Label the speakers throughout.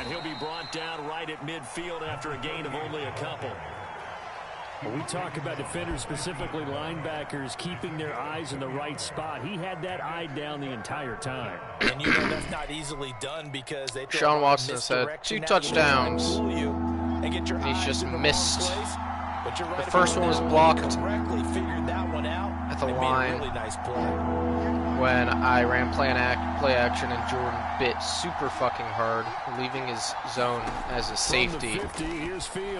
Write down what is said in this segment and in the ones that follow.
Speaker 1: he'll be brought down right at midfield after a gain of only a couple.
Speaker 2: When we talk about defenders, specifically linebackers, keeping their eyes in the right spot, he had that eye down the entire time.
Speaker 3: And you know that's not easily done because they
Speaker 4: Sean Watson said 2 touchdowns. He's just missed. The first one was blocked at the line when I ran play action and Jordan bit super fucking hard, leaving his zone as a safety.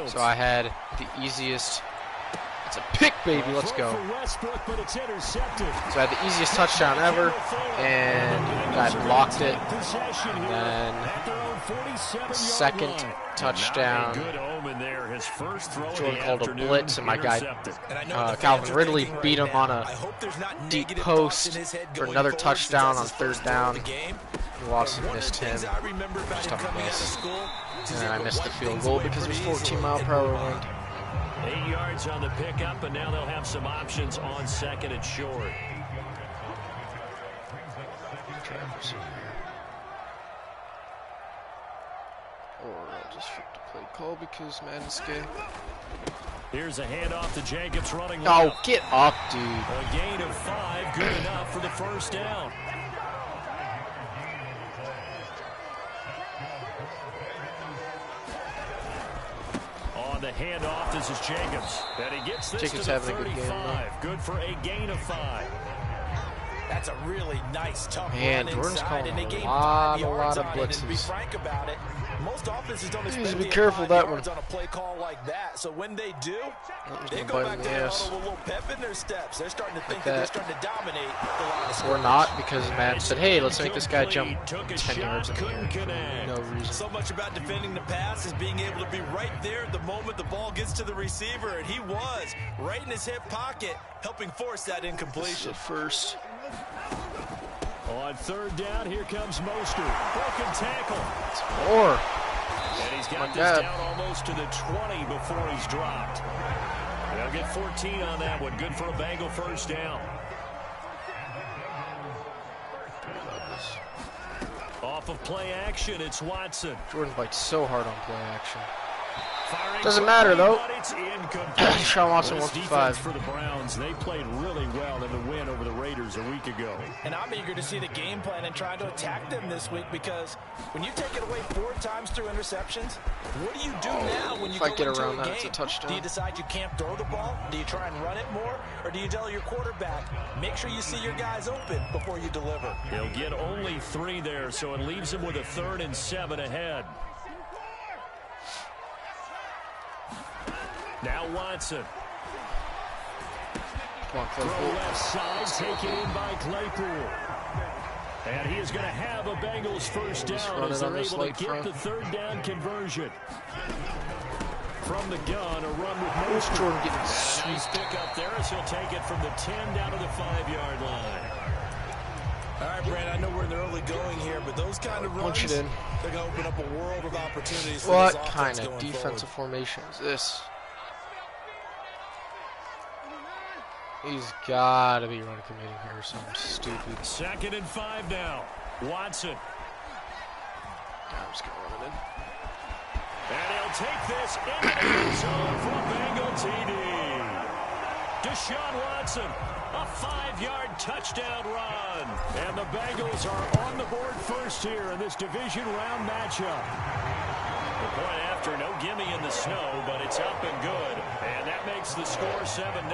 Speaker 4: So I had the easiest. It's a pick, baby. Let's go. So I had the easiest touchdown ever, and I blocked it. And then the second touchdown, Jordan called a blitz, and my guy Calvin Ridley beat him on a deep post for another touchdown on 3rd down. Watson missed him. Just a miss. And then I missed the field goal because it was 14-mile-per-hour wind.
Speaker 1: 8 yards on the pickup, and now they'll have some options on 2nd and short.
Speaker 4: Or I'll just flip the play call because Madden's gay.
Speaker 1: Here's a handoff to Jacobs running
Speaker 4: Oh,
Speaker 1: left.
Speaker 4: get up, dude.
Speaker 1: A gain of 5, good enough for the first down. On the handoff, this is Jacobs. And he gets this
Speaker 4: Jacobs
Speaker 1: to the
Speaker 4: having a good game,
Speaker 1: 35. Good for a gain of 5.
Speaker 3: That's a really nice, tough
Speaker 4: Man,
Speaker 3: run
Speaker 4: Jordan's
Speaker 3: inside,
Speaker 4: calling
Speaker 3: and they
Speaker 4: a
Speaker 3: gained
Speaker 4: lot
Speaker 3: 5 yards
Speaker 4: of
Speaker 3: on it. And to be
Speaker 4: blitzes.
Speaker 3: frank about it, most offenses don't expect to
Speaker 4: be
Speaker 3: get
Speaker 4: careful
Speaker 3: 5
Speaker 4: that
Speaker 3: yards
Speaker 4: one.
Speaker 3: on a play call like that. So when they do, they
Speaker 4: gonna
Speaker 3: go
Speaker 4: bite
Speaker 3: back
Speaker 4: in
Speaker 3: to
Speaker 4: the
Speaker 3: the
Speaker 4: ass.
Speaker 3: huddle with a little pep in their steps. They're starting to think
Speaker 4: Like
Speaker 3: that they're
Speaker 4: that.
Speaker 3: starting to dominate the line of
Speaker 4: Or
Speaker 3: scrimmage.
Speaker 4: not, because Madden said, hey, let's make this guy jump 10 yards in the air for no reason.
Speaker 3: So much about defending the pass is being able to be right there at the moment the ball gets to the receiver, and he was right in his hip pocket, helping force that incompletion.
Speaker 4: First.
Speaker 1: On 3rd down, here comes Mostert. Broken tackle.
Speaker 4: It's 4.
Speaker 1: And he's got this down almost to the 20 before he's dropped. They'll get 14 on that one. Good for a Bengal first down. Off of play action, it's Watson.
Speaker 4: Jordan bites so hard on play action. Doesn't matter, though. Sean Watson 1-5.
Speaker 1: For the Browns, they played really well in the win over the Raiders a week ago.
Speaker 3: And I'm eager to see the game plan and try to attack them this week, because when you take it away 4 times through interceptions, what do you do now when you go into
Speaker 4: around
Speaker 3: a
Speaker 4: that,
Speaker 3: game?
Speaker 4: it's a touchdown.
Speaker 3: Do you decide you can't throw the ball? Do you try and run it more? Or do you tell your quarterback, make sure you see your guys open before you deliver?
Speaker 1: He'll get only 3 there, so it leaves him with a 3rd and 7 ahead. Now Watson.
Speaker 4: Come on,
Speaker 1: Throw left side, taken in by Claypool. And he is going to have a Bengals first down as they're able to get the 3rd down conversion. From the gun, a run with Mostert.
Speaker 4: Jordan getting sweet.
Speaker 1: Nice pick up there as he'll take it from the 10 down to the 5-yard line.
Speaker 3: All right, Brad, I know we're in the early going here, but those kind of runs,
Speaker 4: Punch it in.
Speaker 3: they're going to open up a world of opportunities for
Speaker 4: What
Speaker 3: this offense
Speaker 4: kind of
Speaker 3: going
Speaker 4: defensive
Speaker 3: forward.
Speaker 4: formation is this? He's got to be run committing here or something stupid.
Speaker 1: 2nd and 5 now. Watson.
Speaker 4: I'm just going to run it in.
Speaker 1: And he'll take this into the end zone for a Bengal TD. Deshaun Watson, a 5-yard touchdown run. And the Bengals are on the board first here in this division round matchup. The point after, no gimme in the snow, but it's up and good. And that makes the score 7-0.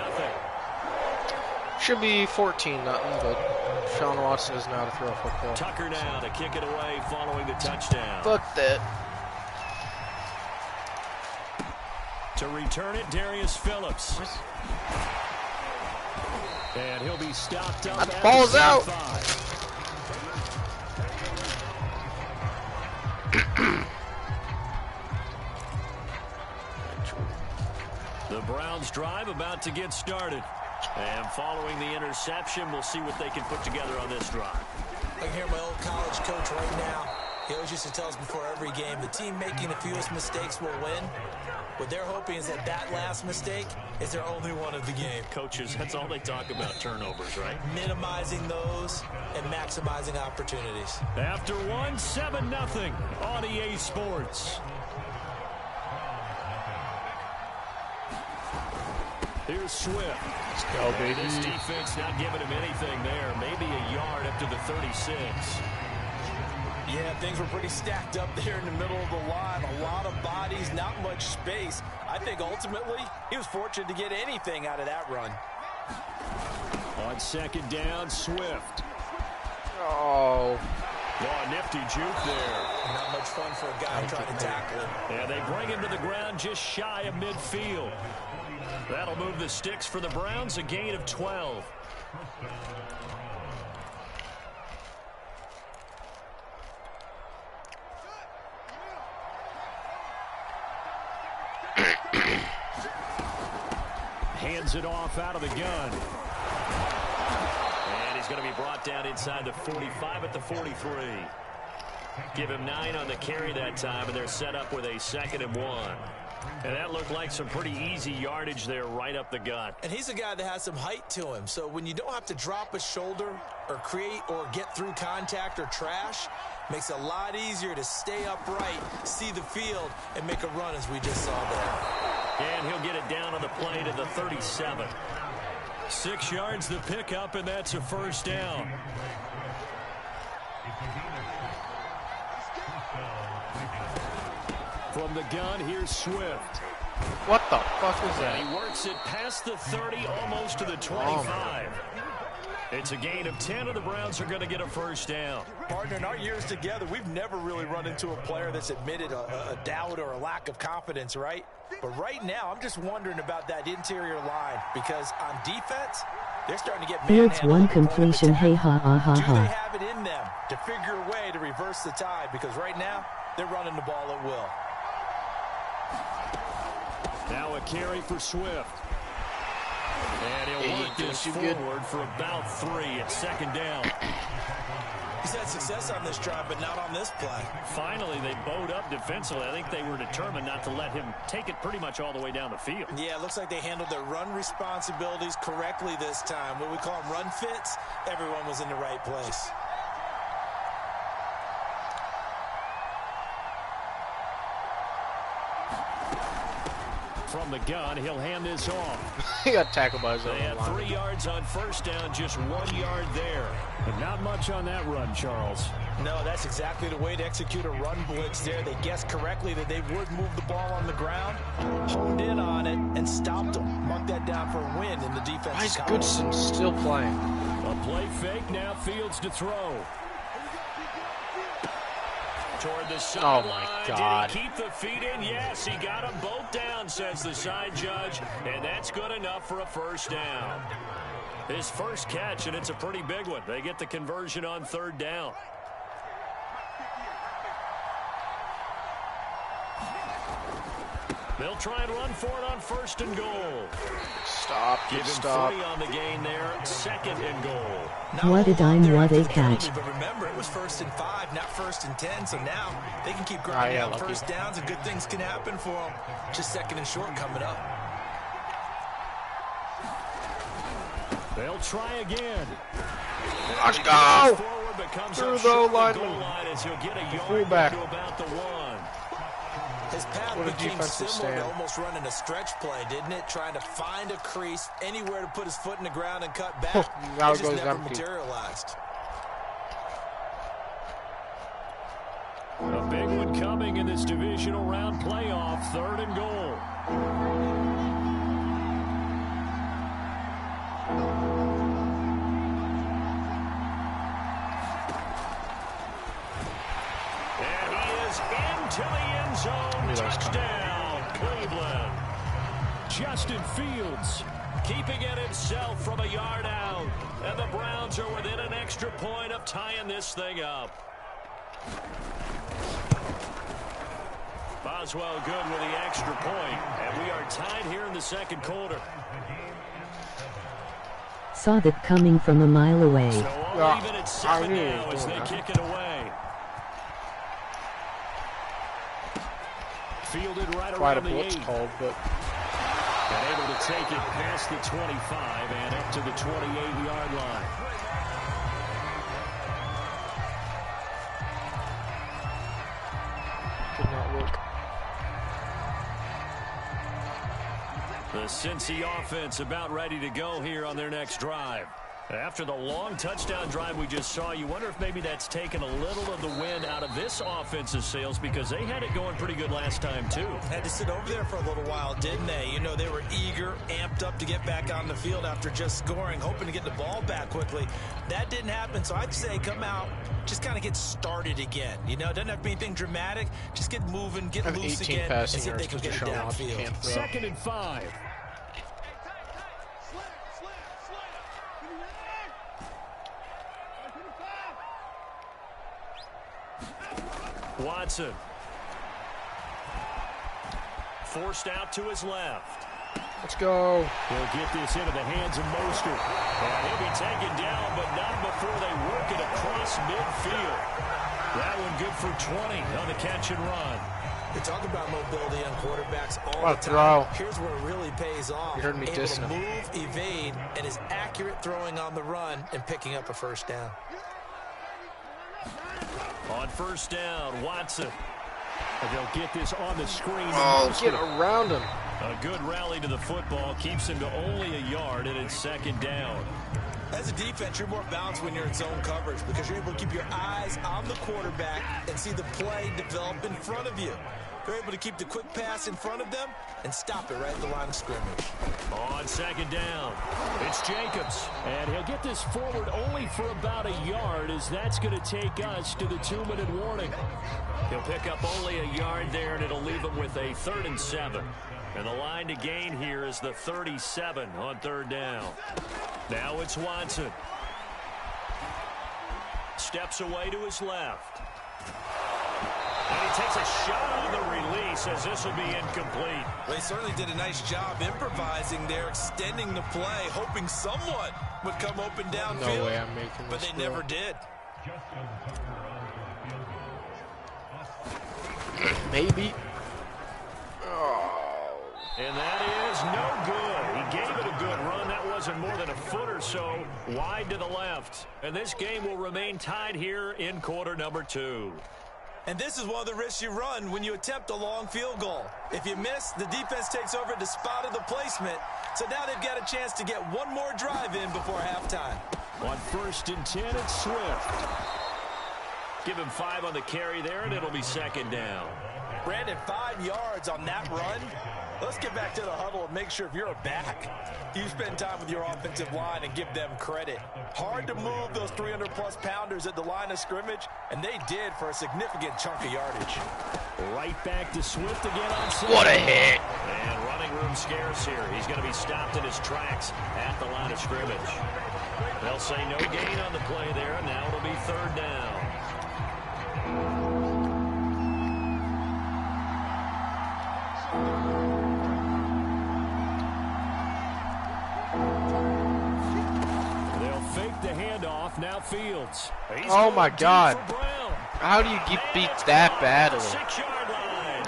Speaker 4: Should be 14-0, but Sean Watson doesn't know how to throw a football.
Speaker 1: Tucker now to kick it away following the touchdown.
Speaker 4: Fuck that.
Speaker 1: To return it, Darius Phillips. And he'll be stopped up.
Speaker 4: That ball's out.
Speaker 1: The Browns drive about to get started. And following the interception, we'll see what they can put together on this drive.
Speaker 3: I can hear my old college coach right now. He always used to tell us before every game, the team making the fewest mistakes will win. What they're hoping is that that last mistake is their only one of the game.
Speaker 2: Coaches, that's all they talk about, turnovers, right?
Speaker 3: Minimizing those and maximizing opportunities.
Speaker 1: After one, 7-0 on EA Sports. Here's Swift.
Speaker 4: Let's go, baby.
Speaker 1: This defense not giving him anything there. Maybe a yard up to the 36.
Speaker 3: Yeah, things were pretty stacked up there in the middle of the line. A lot of bodies, not much space. I think ultimately he was fortunate to get anything out of that run.
Speaker 1: On second down, Swift.
Speaker 4: Oh.
Speaker 1: Oh, nifty juke there.
Speaker 3: Not much fun for a guy trying to tackle him.
Speaker 1: Yeah, they bring him to the ground just shy of midfield. That'll move the sticks for the Browns, a gain of 12. Hands it off out of the gun. And he's going to be brought down inside the 45 at the 43. Give him 9 on the carry that time, and they're set up with a 2nd and 1. And that looked like some pretty easy yardage there right up the gut.
Speaker 3: And he's a guy that has some height to him. So when you don't have to drop a shoulder or create or get through contact or trash, makes it a lot easier to stay upright, see the field, and make a run as we just saw there.
Speaker 1: And he'll get it down on the play to the 37. 6 yards the pickup, and that's a first down. From the gun, here's Swift.
Speaker 4: What the fuck is that?
Speaker 1: And he works it past the 30, almost to the 25. It's a gain of 10, and the Browns are going to get a first down.
Speaker 3: Partner, in our years together, we've never really run into a player that's admitted a doubt or a lack of confidence, right? But right now, I'm just wondering about that interior line, because on defense, they're starting to get
Speaker 5: It's one completion, hey ha ha ha
Speaker 3: Do they
Speaker 5: ha.
Speaker 3: have it in them to figure a way to reverse the tide? Because right now, they're running the ball at will.
Speaker 1: Now a carry for Swift. And he'll work this forward for about 3 at 2nd down.
Speaker 3: He's had success on this drive, but not on this play.
Speaker 1: Finally, they bowed up defensively. I think they were determined not to let him take it pretty much all the way down the field.
Speaker 3: Yeah, it looks like they handled their run responsibilities correctly this time. What we call them run fits, everyone was in the right place.
Speaker 1: From the gun, he'll hand this off.
Speaker 4: He got tackled by his own
Speaker 1: They had
Speaker 4: line.
Speaker 1: 3 yards on first down, just 1 yard there. But not much on that run, Charles.
Speaker 3: No, that's exactly the way to execute a run blitz there. They guessed correctly that they would move the ball on the ground, honed in on it, and stopped them. Mark that down for a win in the defense.
Speaker 4: Why is Goodson still playing?
Speaker 1: A play fake, now Fields to throw. Toward the sideline.
Speaker 4: Oh, my God.
Speaker 1: Did he keep the feet in? Yes, he got them both down, says the side judge, and that's good enough for a first down. His first catch, and it's a pretty big one. They get the conversion on 3rd down. They'll try and run for it on 1st and goal.
Speaker 4: Stop.
Speaker 1: Give him
Speaker 4: Stop.
Speaker 1: 3 on the gain there, 2nd and goal.
Speaker 5: What a dime, what a catch.
Speaker 3: But remember, it was 1st and 5, not 1st and 10. So now they can keep grinding out first downs, and good things can happen for them. Just 2nd and short coming up.
Speaker 1: They'll try again.
Speaker 4: Let's go.
Speaker 1: Forward, but comes
Speaker 4: Through
Speaker 1: up
Speaker 4: the
Speaker 1: short
Speaker 4: line.
Speaker 1: the goal line as he'll get a yard
Speaker 4: Fullback.
Speaker 1: to about the 1.
Speaker 3: His path became similar to almost running a stretch play, didn't it? Trying to find a crease, anywhere to put his foot in the ground and cut back.
Speaker 4: Now
Speaker 3: it
Speaker 4: it
Speaker 3: just
Speaker 4: goes
Speaker 3: never
Speaker 4: empty.
Speaker 3: materialized.
Speaker 1: A big one coming in this divisional round playoff, 3rd and goal. And he is into the end zone. Touchdown, Cleveland. Justin Fields keeping it himself from a yard out. And the Browns are within an extra point of tying this thing up. Boswell good with the extra point, and we are tied here in the 2nd quarter.
Speaker 5: Saw that coming from a mile away.
Speaker 1: So all even at 7 now as they kick it away.
Speaker 2: Fielded right
Speaker 4: quite a
Speaker 2: around the
Speaker 4: blitz
Speaker 2: 8.
Speaker 4: called, but
Speaker 2: and able to take it past the 25 and up to the 28-yard line.
Speaker 4: did not work.
Speaker 2: The Cincy offense about ready to go here on their next drive. After the long touchdown drive we just saw, you wonder if maybe that's taken a little of the wind out of this offense's sails, because they had it going pretty good last time too.
Speaker 3: Had to sit over there for a little while, didn't they? You know, they were eager, amped up to get back on the field after just scoring, hoping to get the ball back quickly. That didn't happen, so I'd say come out, just kind of get started again. You know, it doesn't have to be anything dramatic. Just get moving, get loose again, and see if they can get it downfield.
Speaker 2: 2nd and 5. Watson. Forced out to his left.
Speaker 4: Let's go.
Speaker 2: He'll get this into the hands of Mostert. And he'll be taken down, but not before they work it across midfield. That one good for 20 on the catch and run.
Speaker 3: They talk about mobility on quarterbacks all the time.
Speaker 4: Throw.
Speaker 3: Here's where it really pays off.
Speaker 4: You heard me
Speaker 3: able to move, evade, and is accurate throwing on the run and picking up a first down.
Speaker 2: On first down, Watson. And they'll get this on the screen.
Speaker 4: Oh, get around him.
Speaker 2: A good rally to the football keeps him to only a yard, and it's 2nd down.
Speaker 3: As a defense, you're more balanced when you're in zone coverage because you're able to keep your eyes on the quarterback and see the play develop in front of you. They're able to keep the quick pass in front of them and stop it right at the line of scrimmage.
Speaker 2: On 2nd down, it's Jacobs. And he'll get this forward only for about a yard, as that's going to take us to the 2-minute warning. He'll pick up only a yard there, and it'll leave him with a 3rd and 7. And the line to gain here is the 37 on 3rd down. Now it's Watson. Steps away to his left. And he takes a shot on the release, as this will be incomplete.
Speaker 3: They certainly did a nice job improvising there, extending the play, hoping someone would come open downfield.
Speaker 4: No way I'm making this,
Speaker 3: but they never did.
Speaker 4: Maybe.
Speaker 2: And that is no good. He gave it a good run. That wasn't more than a foot or so wide to the left. And this game will remain tied here in quarter number 2.
Speaker 3: And this is one of the risks you run when you attempt a long field goal. If you miss, the defense takes over at the spot of the placement. So now they've got a chance to get one more drive in before halftime.
Speaker 2: On 1st and 10, it's Swift. Give him 5 on the carry there, and it'll be 2nd down.
Speaker 3: Brandon, 5 yards on that run. Let's get back to the huddle and make sure if you're a back, you spend time with your offensive line and give them credit. Hard to move those 300-plus pounders at the line of scrimmage, and they did for a significant chunk of yardage.
Speaker 2: Right back to Swift again on 2nd.
Speaker 4: What a hit.
Speaker 2: And running room scarce here. He's going to be stopped in his tracks at the line of scrimmage. They'll say no gain on the play there, and now it'll be 3rd down. Now Fields.
Speaker 4: Oh my God. How do you beat that badly?
Speaker 2: 6-yard line.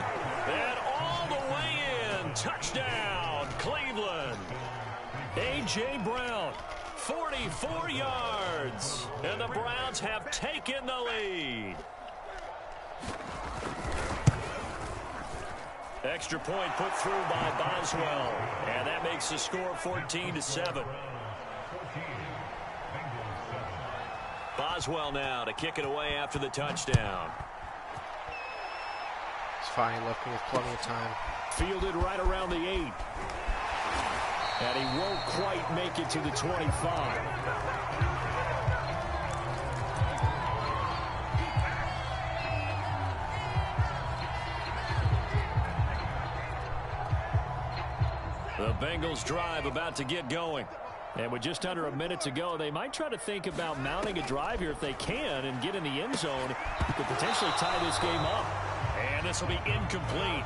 Speaker 2: And all the way in. Touchdown, Cleveland. A.J. Brown, 44 yards. And the Browns have taken the lead. Extra point put through by Boswell. And that makes the score 14-7. Boswell now to kick it away after the touchdown.
Speaker 4: It's fine. He left me with plenty of time.
Speaker 2: Fielded right around the 8. And he won't quite make it to the 25. The Bengals drive about to get going. And with just under a minute to go, they might try to think about mounting a drive here if they can and get in the end zone to potentially tie this game up. And this will be incomplete.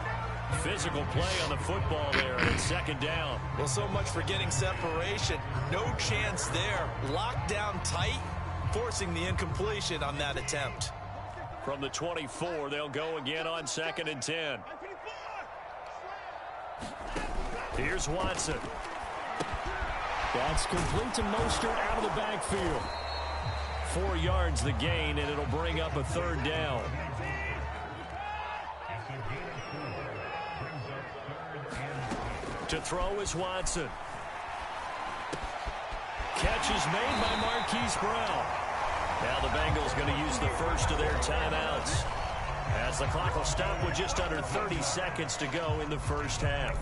Speaker 2: Physical play on the football there, and it's 2nd down.
Speaker 3: Well, so much for getting separation. No chance there. Locked down tight, forcing the incompletion on that attempt.
Speaker 2: From the 24, they'll go again on 2nd and 10. Here's Watson. That's complete to Mostert out of the backfield. 4 yards the gain, and it'll bring up a 3rd down. To throw is Watson. Catch is made by Marquise Brown. Now the Bengals going to use the first of their timeouts, as the clock will stop with just under 30 seconds to go in the first half.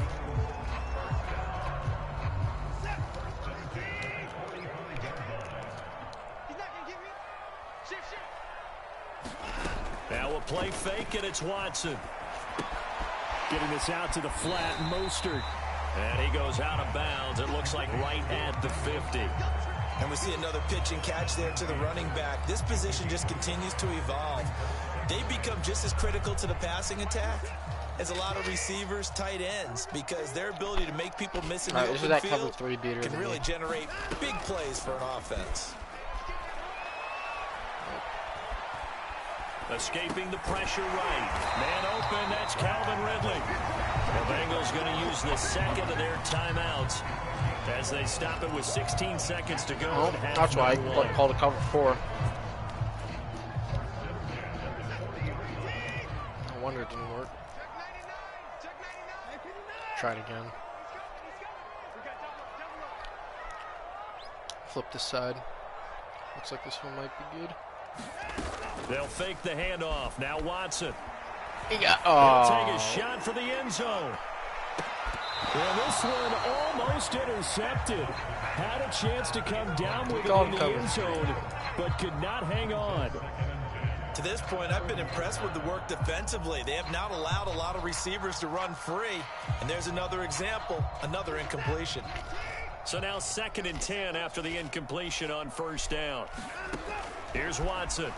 Speaker 2: Now a play fake, and it's Watson. Getting this out to the flat, Mostert. And he goes out of bounds. It looks like right at the 50.
Speaker 3: And we see another pitch and catch there to the running back. This position just continues to evolve. They become just as critical to the passing attack as a lot of receivers, tight ends, because their ability to make people miss in the open field can really generate big plays for an offense.
Speaker 2: Escaping the pressure right. Man open, that's Calvin Ridley. The Bengals going to use the second of their timeouts as they stop it with 16 seconds to go.
Speaker 4: Oh, that's why I called a cover 4. No wonder it didn't work. Try it again. Flip this side. Looks like this one might be good.
Speaker 2: They'll fake the handoff. Now Watson.
Speaker 4: He got,
Speaker 2: He'll take a shot for the end zone. Well, this one almost intercepted. Had a chance to come down with it in the end zone, but could not hang on.
Speaker 3: To this point, I've been impressed with the work defensively. They have not allowed a lot of receivers to run free. And there's another example, another incompletion.
Speaker 2: So now 2nd and 10 after the incompletion on 1st down. Here's Watson.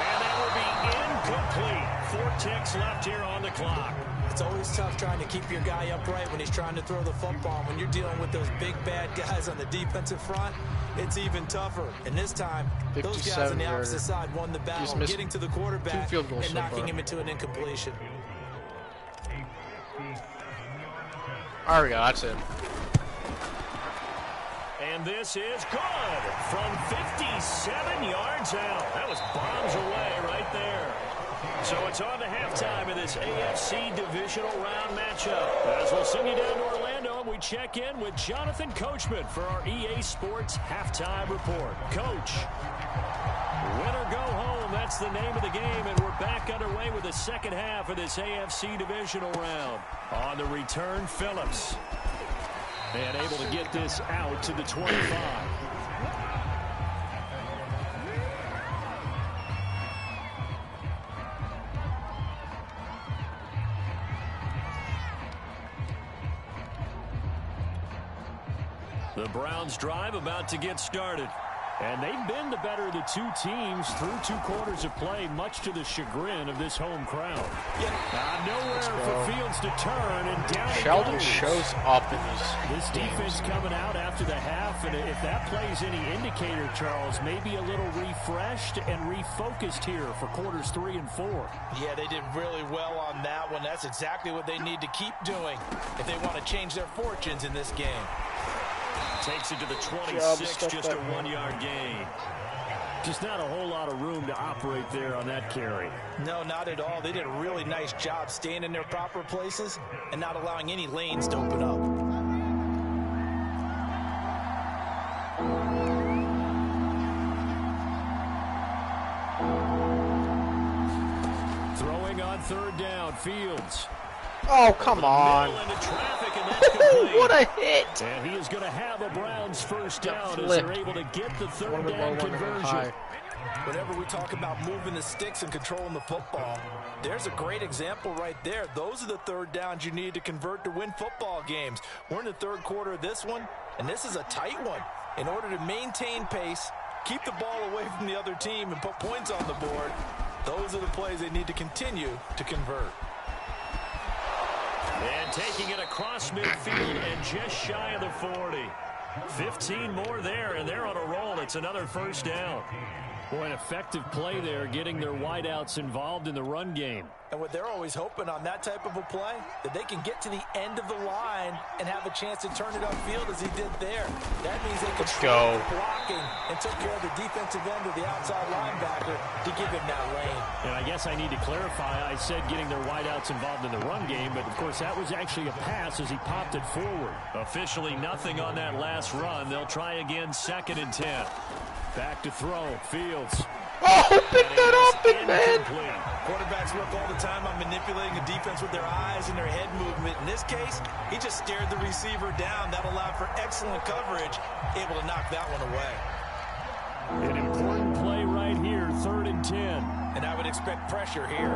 Speaker 2: And that will be incomplete. 4 ticks left here on the clock.
Speaker 3: It's always tough trying to keep your guy upright when he's trying to throw the football. When you're dealing with those big, bad guys on the defensive front, it's even tougher. And this time, those guys on the opposite side won the battle, getting to the quarterback and knocking him into an incompletion.
Speaker 4: There we go, that's it.
Speaker 2: And this is good from 57 yards out. That was bombs away right there. So it's on to halftime in this AFC divisional round matchup. As we'll send you down to Orlando, we check in with Jonathan Coachman for our EA Sports Halftime Report. Coach, win or go home, that's the name of the game, and we're back underway with the second half of this AFC divisional round. On the return, Phillips. And able to get this out to the 25. The Browns drive about to get started. And they've been the better of the 2 teams through 2 quarters of play, much to the chagrin of this home crowd. Nowhere for Fields to turn, and down
Speaker 4: Sheldon shows up in
Speaker 2: this defense coming out after the half, and if that plays any indicator, Charles, maybe a little refreshed and refocused here for quarters 3 and 4.
Speaker 3: Yeah, they did really well on that one. That's exactly what they need to keep doing if they want to change their fortunes in this game.
Speaker 2: Takes it to the 26, just a 1-yard gain. Just not a whole lot of room to operate there on that carry.
Speaker 3: No, not at all. They did a really nice job staying in their proper places and not allowing any lanes to open up.
Speaker 2: Throwing on 3rd down, Fields.
Speaker 4: Oh, come on. What a hit.
Speaker 2: And he is going to have a Browns first down as they're able to get the 3rd down conversion.
Speaker 3: Whenever we talk about moving the sticks and controlling the football, there's a great example right there. Those are the 3rd downs you need to convert to win football games. We're in the 3rd quarter of this one, and this is a tight one. In order to maintain pace, keep the ball away from the other team, and put points on the board, those are the plays they need to continue to convert.
Speaker 2: And taking it across midfield and just shy of the 40. 15 more there, and they're on a roll. It's another first down. Boy, an effective play there, getting their wideouts involved in the run game.
Speaker 3: And what they're always hoping on that type of a play, that they can get to the end of the line and have a chance to turn it upfield as he did there. That means they could go blocking and took care of the defensive end of the outside linebacker to give him that lane.
Speaker 2: And I guess I need to clarify, I said getting their wideouts involved in the run game, but of course that was actually a pass as he popped it forward. Officially nothing on that last run. They'll try again, 2nd and 10. Back to throw, Fields.
Speaker 4: Oh, pick that up, big man.
Speaker 3: Quarterbacks work all the time on manipulating a defense with their eyes and their head movement. In this case, he just stared the receiver down. That allowed for excellent coverage, able to knock that one away.
Speaker 2: An important play right here, 3rd and 10.
Speaker 3: And I would expect pressure here.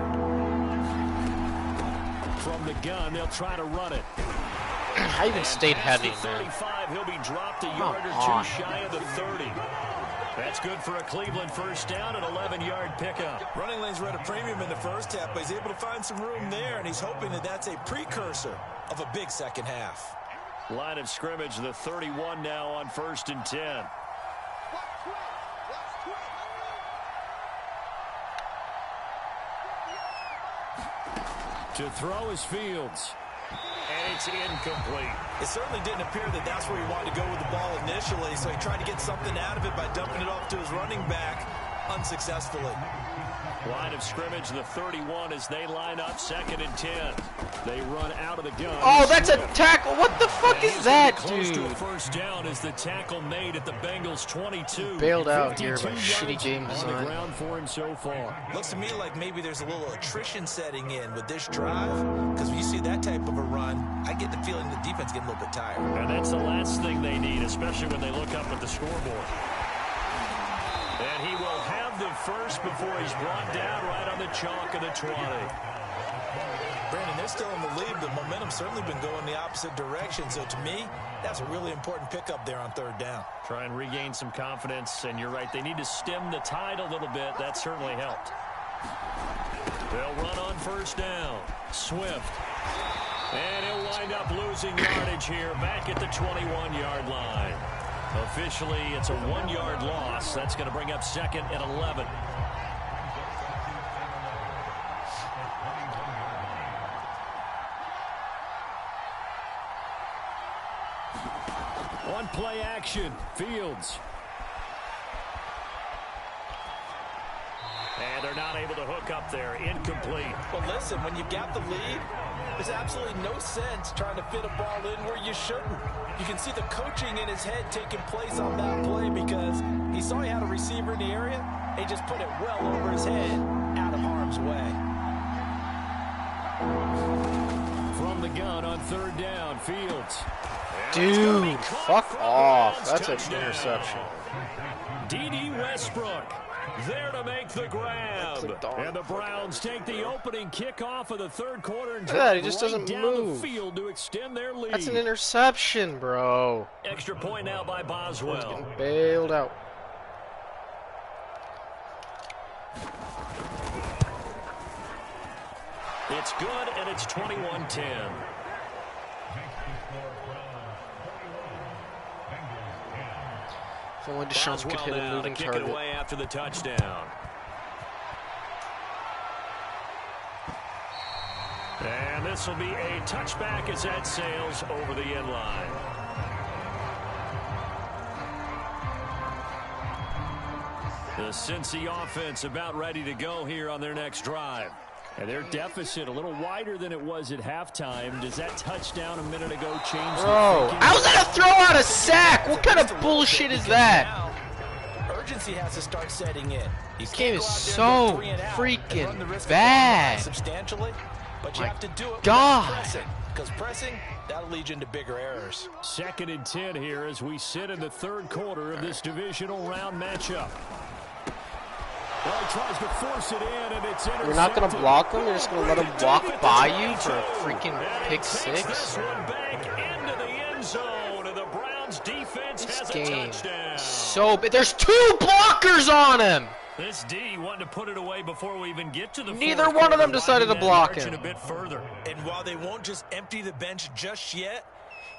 Speaker 2: From the gun, they'll try to run it.
Speaker 4: I even stayed heavy in there.
Speaker 2: 35, he'll be dropped a yard or two shy of the 30. That's good for a Cleveland first down, an 11-yard pickup.
Speaker 3: Running lanes were at a premium in the first half, but he's able to find some room there, and he's hoping that that's a precursor of a big second half.
Speaker 2: Line of scrimmage, the 31 now on 1st and 10. To throw is Fields. And it's incomplete.
Speaker 3: It certainly didn't appear that that's where he wanted to go with the ball initially, so he tried to get something out of it by dumping it off to his running back unsuccessfully.
Speaker 2: Line of scrimmage, the 31 as they line up, 2nd and 10. They run out of the gun.
Speaker 4: Oh, that's a tackle. What the fuck is that, dude?
Speaker 2: To a first down is the tackle made at the Bengals 22.
Speaker 4: Bailed out here by shitty game design.
Speaker 2: On the ground for him so far.
Speaker 3: Looks to me like maybe there's a little attrition setting in with this drive, because when you see that type of a run, I get the feeling the defense getting a little bit tired.
Speaker 2: And that's the last thing they need, especially when they look up at the scoreboard. And he will have the first before he's brought down right on the chalk of the 20.
Speaker 3: Brandon, they're still in the lead, but momentum's certainly been going the opposite direction. So to me, that's a really important pickup there on 3rd down.
Speaker 2: Try and regain some confidence, and you're right, they need to stem the tide a little bit. That certainly helped. They'll run on 1st down. Swift. And he'll wind up losing yardage here back at the 21-yard line. Officially, it's a 1-yard loss. That's going to bring up 2nd and 11. On play action, Fields. And they're not able to hook up there. Incomplete.
Speaker 3: Well, listen, when you've got the lead, there's absolutely no sense trying to fit a ball in where you shouldn't. You can see the coaching in his head taking place on that play because he saw he had a receiver in the area. He just put it well over his head, out of harm's way.
Speaker 2: From the gun on 3rd down, Fields.
Speaker 4: Dude, fuck off. That's an interception.
Speaker 2: D.D. Westbrook there to make the grab. And the Browns take the opening kickoff of the 3rd quarter and
Speaker 4: he just doesn't move.
Speaker 2: The field to extend their lead.
Speaker 4: That's an interception, bro.
Speaker 2: Extra point now by Boswell.
Speaker 4: Getting bailed out.
Speaker 2: It's good, and it's 21-10.
Speaker 4: If only Deshaun could hit a moving target.
Speaker 2: Kick it away after the touchdown. And this will be a touchback as that sails over the end line. The Cincy offense about ready to go here on their next drive. And their deficit a little wider than it was at halftime. Does that touchdown a minute ago change?
Speaker 4: Bro, how's that a throw out a sack? What kind of bullshit is that?
Speaker 3: Urgency has to start setting in.
Speaker 4: This game is so freaking bad.
Speaker 3: Substantially, but you have to do it because pressing, that'll lead you into bigger errors.
Speaker 2: 2nd and 10 here as we sit in the 3rd quarter of this divisional round matchup. Well, he tries to force it in, and it's intercepted.
Speaker 4: You're not going to block him? You're just going to let him walk by you for a freaking pick 6?
Speaker 2: This one back into the end zone, and the Browns defense has a touchdown.
Speaker 4: So bad. There's 2 blockers on him.
Speaker 2: This D wanted to put it away before we even get to the
Speaker 4: Neither one of them decided to block him.
Speaker 3: A bit further. And while they won't just empty the bench just yet,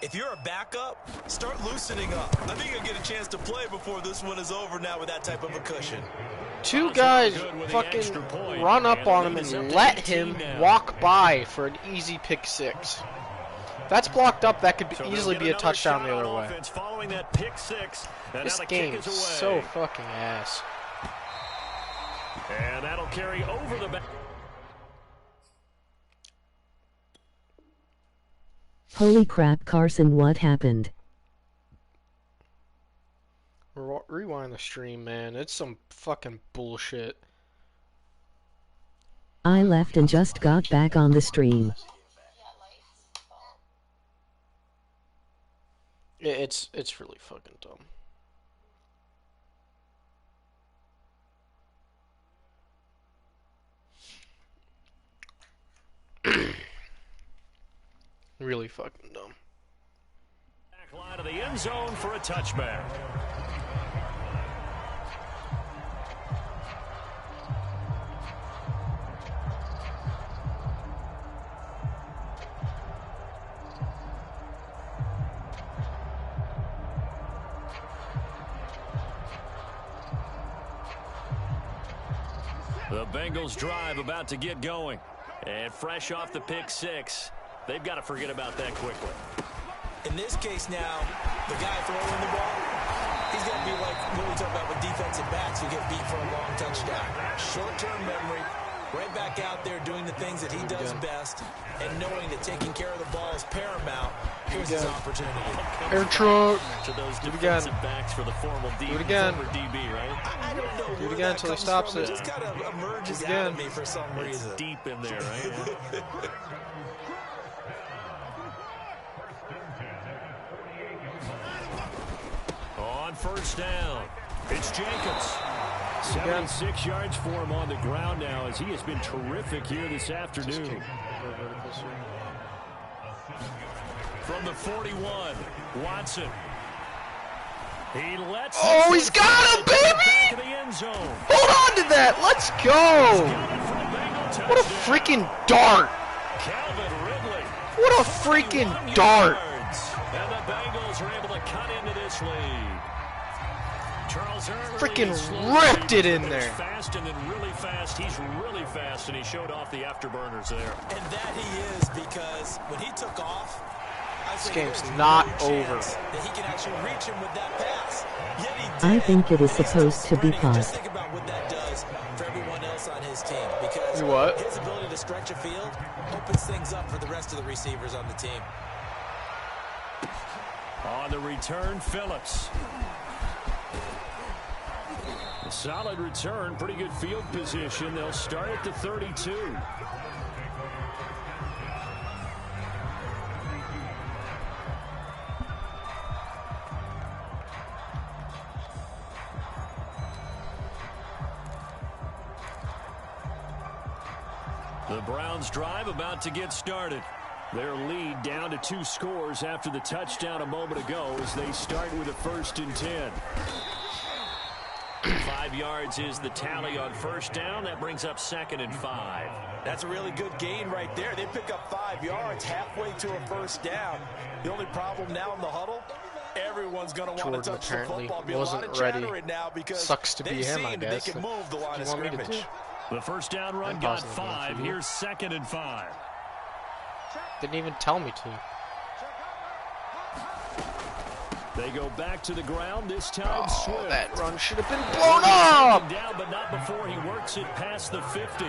Speaker 3: If you're a backup, start loosening up. I think you'll get a chance to play before this one is over now with that type of a cushion.
Speaker 4: Two guys fucking run up on him and let him walk by for an easy pick six. If that's blocked up, that could easily be a touchdown the other way. This game is so fucking ass.
Speaker 2: And that'll carry over the back.
Speaker 5: Holy crap, Carson, what happened?
Speaker 4: Rewind the stream, man. It's some fucking bullshit.
Speaker 5: I left and just got back on the stream.
Speaker 4: It's really fucking dumb. Really fucking dumb.
Speaker 2: Back line of the end zone for a touchback. The Bengals drive about to get going. And fresh off the pick six, they've got to forget about that quickly.
Speaker 3: In this case now, the guy throwing the ball, he's got to be like what we talk about with defensive backs who get beat for a long touchdown. Short-term memory, right back out there doing the things that he does best, and knowing that taking care of the ball is paramount. Here's his opportunity.
Speaker 4: Air truck.
Speaker 2: To those
Speaker 4: Do it again.
Speaker 2: defensive backs for the formal
Speaker 4: Do it again.
Speaker 2: DB, right?
Speaker 3: I don't know
Speaker 4: Do it
Speaker 3: where
Speaker 4: again
Speaker 3: that
Speaker 4: until he
Speaker 3: comes
Speaker 4: stops
Speaker 3: from.
Speaker 4: it.
Speaker 3: It just kind of emerges
Speaker 4: Do it
Speaker 3: out of
Speaker 4: again.
Speaker 3: me for some reason.
Speaker 2: It's deep in there, right? On first down, it's Jacobs. 76 yards for him on the ground now as he has been terrific here this afternoon. From the 41, Watson. He lets
Speaker 4: He's got him, baby!
Speaker 2: back of the end zone.
Speaker 4: Hold on to that. Let's go. What a freaking dart.
Speaker 2: Calvin Ridley.
Speaker 4: What a freaking dart.
Speaker 2: And the Bengals are able to cut into this lead. Charles
Speaker 4: Freaking ripped it in there.
Speaker 2: Fast and then really fast. He's really fast, and he showed off the afterburners there.
Speaker 3: And that he is, because when he took off,
Speaker 4: This game's not over.
Speaker 3: That he can actually reach him with that pass. Yet he
Speaker 5: I
Speaker 3: did.
Speaker 5: think it is supposed to be
Speaker 3: Just
Speaker 5: paused.
Speaker 3: think about what that does for everyone else on his team, because
Speaker 4: Do what?
Speaker 3: his ability to stretch a field opens things up for the rest of the receivers on the team.
Speaker 2: On the return, Phillips. A solid return, pretty good field position. They'll start at the 32. The Browns drive about to get started. Their lead down to 2 scores after the touchdown a moment ago as they start with a 1st and 10. 5 yards is the tally on first down. That brings up 2nd and 5.
Speaker 3: That's a really good gain right there. They pick up 5 yards halfway to a first down. The only problem now in the huddle, everyone's going to want to touch the football. Be a lot of chatter in now because
Speaker 4: Sucks to be him, I guess.
Speaker 3: They can move the line of scrimmage.
Speaker 2: The first down run got 5. Here's 2nd and 5.
Speaker 4: Didn't even tell me to.
Speaker 2: They go back to the ground, this time Swift.
Speaker 4: That run should have been blown up!
Speaker 2: Down, but not before he works it past the 50.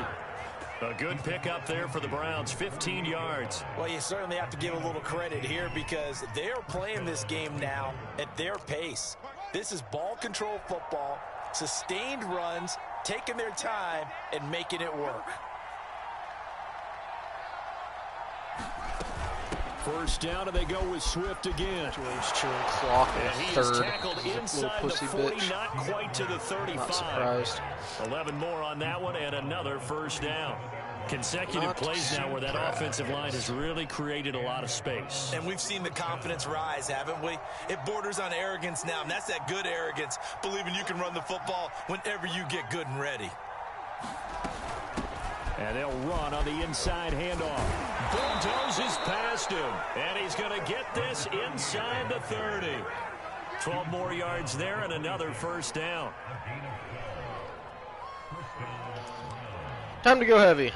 Speaker 2: A good pickup there for the Browns, 15 yards.
Speaker 3: Well, you certainly have to give a little credit here because they are playing this game now at their pace. This is ball control football, sustained runs, taking their time and making it work.
Speaker 2: First down, and they go with Swift again.
Speaker 4: James chewing clock in
Speaker 2: And he
Speaker 4: the
Speaker 2: is
Speaker 4: third.
Speaker 2: tackled inside
Speaker 4: Little
Speaker 2: the
Speaker 4: pussy
Speaker 2: 40,
Speaker 4: bitch.
Speaker 2: not quite to the 35.
Speaker 4: Not surprised.
Speaker 2: 11 more on that one, and another first down. Consecutive
Speaker 4: Not
Speaker 2: plays now where that
Speaker 4: surprised.
Speaker 2: offensive line has really created a lot of space.
Speaker 3: And we've seen the confidence rise, haven't we? It borders on arrogance now, and that's that good arrogance, believing you can run the football whenever you get good and ready.
Speaker 2: And they'll run on the inside handoff.
Speaker 1: Bulldozes past him, and he's going to get this inside the 30. 12 more yards there and another first down.
Speaker 4: Time to go heavy.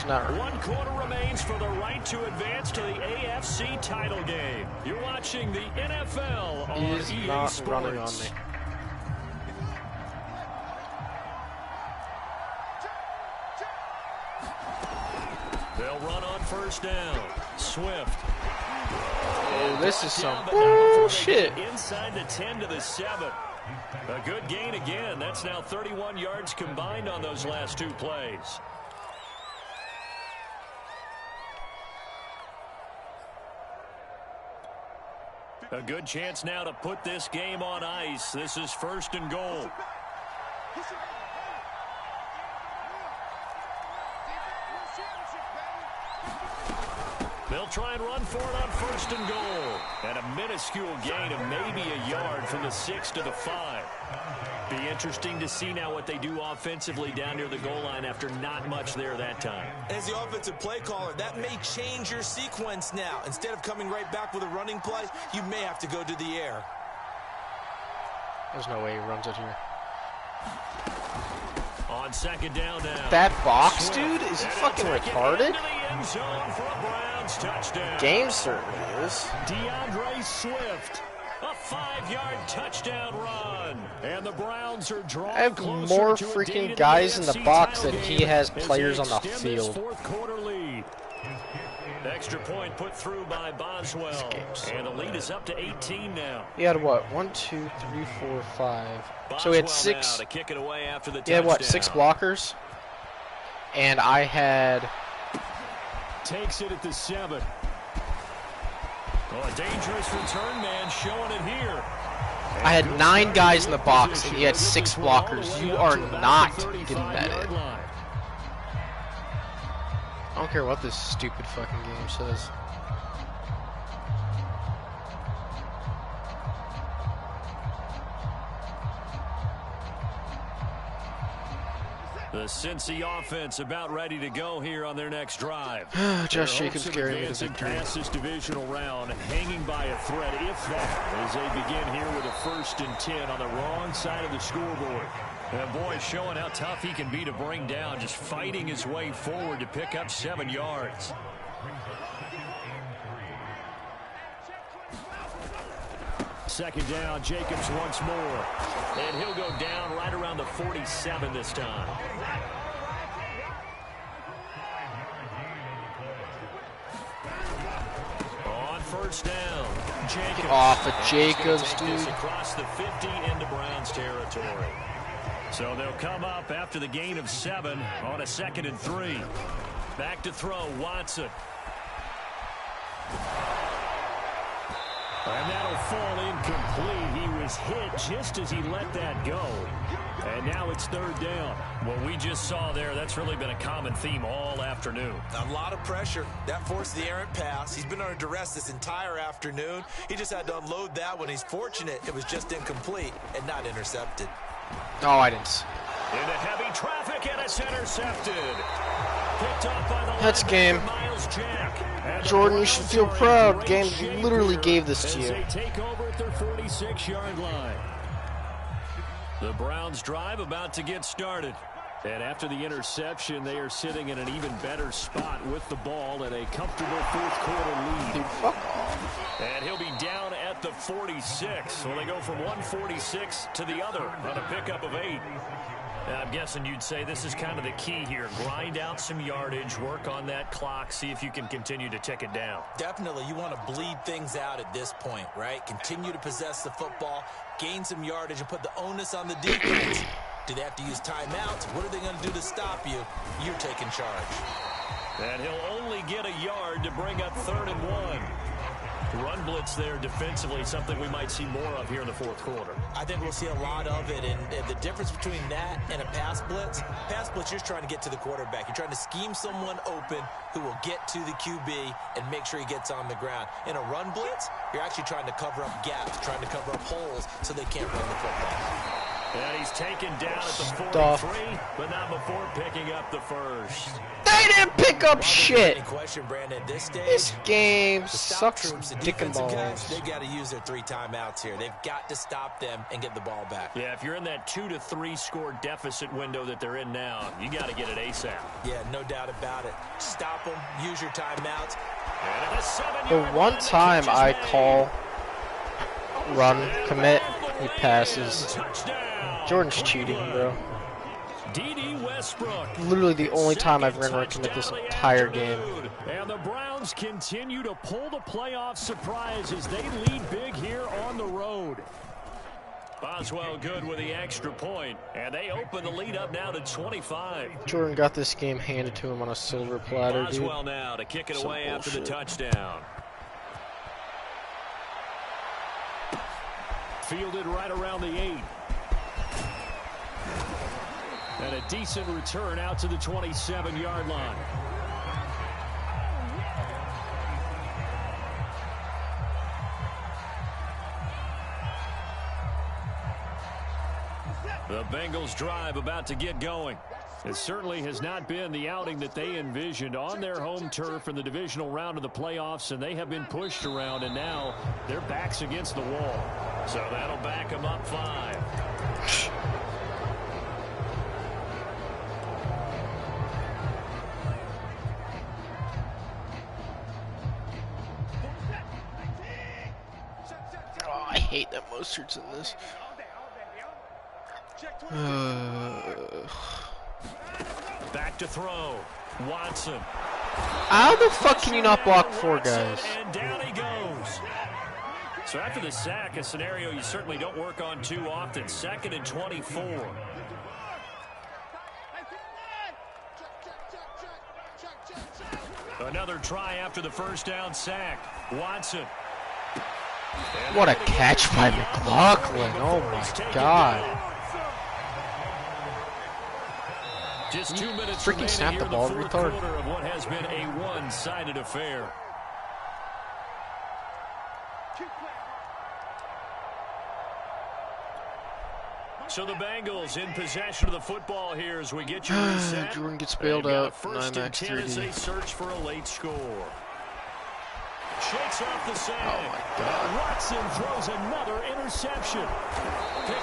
Speaker 1: One quarter remains for the right to advance to the AFC title game. You're watching the NFL on
Speaker 4: He's
Speaker 1: EA
Speaker 4: not
Speaker 1: Sports.
Speaker 4: running on me.
Speaker 1: They'll run on first down. Swift.
Speaker 4: Oh, this is some bullshit.
Speaker 1: Inside the 10 to the 7. A good gain again. That's now 31 yards combined on those last two plays. A good chance now to put this game on ice. This is first and goal. They'll try and run for it on first and goal. And a minuscule gain of maybe a yard from the 6 to the 5. Be interesting to see now what they do offensively down near the goal line after not much there that time.
Speaker 3: As the offensive play caller, that may change your sequence now. Instead of coming right back with a running play, you may have to go to the air.
Speaker 4: There's no way he runs it here.
Speaker 1: On second down now.
Speaker 4: That box, dude? Is he fucking retarded? Game certainly is.
Speaker 1: DeAndre Swift. A 5-yard touchdown run. And the Browns are drawn.
Speaker 4: I have more freaking guys in the box than he has players on the field.
Speaker 1: Fourth quarter lead. Extra point put through by Boswell. And the lead is up to 18 now.
Speaker 4: He had what? 1, 2, 3, 4, 5. So he had 6.
Speaker 1: To kick it away after the
Speaker 4: he had what? 6 blockers. And I had.
Speaker 1: Takes it at the 7. Oh, a dangerous return man showing it here.
Speaker 4: I had 9 guys in the box, and he had 6 blockers. You are not getting that in. I don't care what this stupid fucking game says.
Speaker 1: The Cincy offense about ready to go here on their next drive.
Speaker 4: Josh Jacobs carrying me to victory.
Speaker 1: Past this divisional round, hanging by a thread, if that, as they begin here with a 1st and 10 on the wrong side of the scoreboard. And boy, showing how tough he can be to bring down, just fighting his way forward to pick up 7 yards. Second down, Jacobs once more. And he'll go down right around the 47 this time. On first down, Jacobs.
Speaker 4: Get off of Jacobs, dude.
Speaker 1: Across the 50 into Browns territory. So they'll come up after the gain of 7 on a 2nd and 3. Back to throw, Watson. And that'll fall incomplete. He was hit just as he let that go. And now it's 3rd down. What we just saw there, that's really been a common theme all afternoon.
Speaker 3: A lot of pressure. That forced the errant pass. He's been under duress this entire afternoon. He just had to unload that one. He's fortunate it was just incomplete and not intercepted.
Speaker 4: Oh, I didn't.
Speaker 1: Into heavy traffic, and it's intercepted. Picked up by the
Speaker 4: That's game.
Speaker 1: Miles Jack.
Speaker 4: Jordan, you should feel proud. Game literally gave this to you.
Speaker 1: They take over at their 46-yard line. The Browns drive about to get started. And after the interception, they are sitting in an even better spot with the ball and a comfortable 4th quarter lead.
Speaker 4: Dude, fuck off.
Speaker 1: And he'll be down at the 46. So they go from 146 to the other on a pickup of 8. I'm guessing you'd say this is kind of the key here. Grind out some yardage, work on that clock, see if you can continue to tick it down.
Speaker 3: Definitely. You want to bleed things out at this point, right? Continue to possess the football, gain some yardage, and put the onus on the defense. Do they have to use timeouts? What are they going to do to stop you? You're taking charge.
Speaker 1: And he'll only get a yard to bring up 3rd and 1.
Speaker 2: Run blitz there defensively, something we might see more of here in the fourth quarter.
Speaker 3: I think we'll see a lot of it, and the difference between that and a pass blitz, you're just trying to get to the quarterback. You're trying to scheme someone open who will get to the QB and make sure he gets on the ground. In a run blitz, you're actually trying to cover up gaps, trying to cover up holes so they can't run the football.
Speaker 2: And he's taken down at the 43, but not before picking up the first.
Speaker 4: They didn't pick up shit.
Speaker 3: Question, Brandon, at this stage,
Speaker 4: this game sucks dick and balls.
Speaker 3: They've got to use their 3 timeouts here. They've got to stop them and get the ball back.
Speaker 2: Yeah, if you're in that 2 to 3 score deficit window that they're in now, you got to get it ASAP.
Speaker 3: Yeah, no doubt about it. Stop them. Use your timeouts.
Speaker 4: The one time I call run commit, he passes. Jordan's cheating, bro. Literally the only time I've run commit this entire game.
Speaker 2: And the Browns continue to pull the playoff surprise as they lead big here on the road. Boswell good with the extra point, and they open the lead up now to 25.
Speaker 4: Jordan got this game handed to him on a silver platter, dude.
Speaker 2: Boswell now to kick it away after the touchdown. Fielded right around the 8. And a decent return out to the 27-yard line. The Bengals drive about to get going. It certainly has not been the outing that they envisioned on their home turf in the divisional round of the playoffs, and they have been pushed around, and now their back's against the wall. So that'll back them up 5.
Speaker 4: I hate that Mostert's in this.
Speaker 2: Back to throw. Watson.
Speaker 4: How the fuck can you not block 4 guys?
Speaker 2: And down he goes. So after the sack, a scenario you certainly don't work on too often. 2nd and 24. Another try after the first down sack. Watson.
Speaker 4: What a catch by McLaughlin. Oh my god.
Speaker 2: Just 2 minutes
Speaker 4: freaking snap the ball, retard.
Speaker 2: Of what has been a one-sided affair. So the Bengals in possession of the football here as we get you reset.
Speaker 4: Jordan gets bailed out.
Speaker 2: First and 10 as they search for a late score. Shakes off the save.
Speaker 4: Oh my god.
Speaker 2: Watson throws another interception.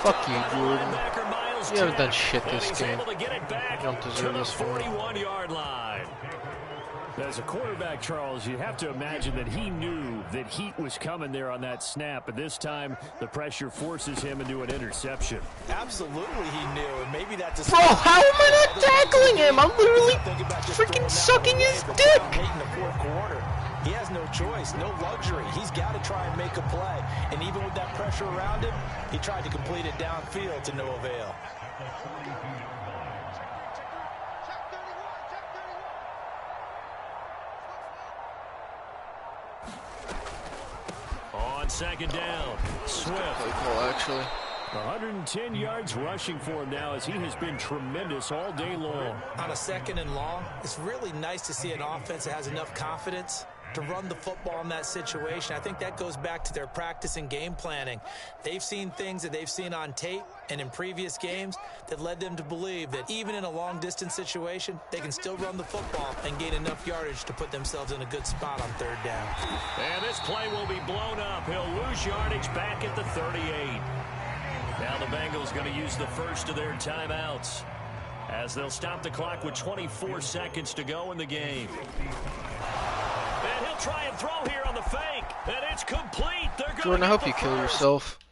Speaker 4: Fuck you, Jordan. You haven't done shit this game.
Speaker 2: You
Speaker 4: don't deserve this one.
Speaker 2: 41-yard line. As a quarterback, Charles, you have to imagine that he knew that heat was coming there on that snap, but this time the pressure forces him into an interception.
Speaker 3: Absolutely he knew, and maybe that just...
Speaker 4: Bro, how am I not tackling him? I'm literally freaking sucking his dick.
Speaker 3: In the fourth quarter, he has no choice, no luxury. He's got to try and make a play, and even with that pressure around him, he tried to complete it downfield to no avail.
Speaker 2: On 2nd down, Swift.
Speaker 4: Actually.
Speaker 2: 110 yards rushing for him now as he has been tremendous all day long.
Speaker 3: On a 2nd and long, it's really nice to see an offense that has enough confidence to run the football in that situation. I think that goes back to their practice and game planning. They've seen things that they've seen on tape and in previous games that led them to believe that even in a long-distance situation, they can still run the football and gain enough yardage to put themselves in a good spot on 3rd down.
Speaker 2: And this play will be blown up. He'll lose yardage back at the 38. Now the Bengals going to use the first of their timeouts as they'll stop the clock with 24 seconds to go in the game. And he'll try and throw here on the fake, and it's complete.
Speaker 4: Jordan, I hope you kill yourself.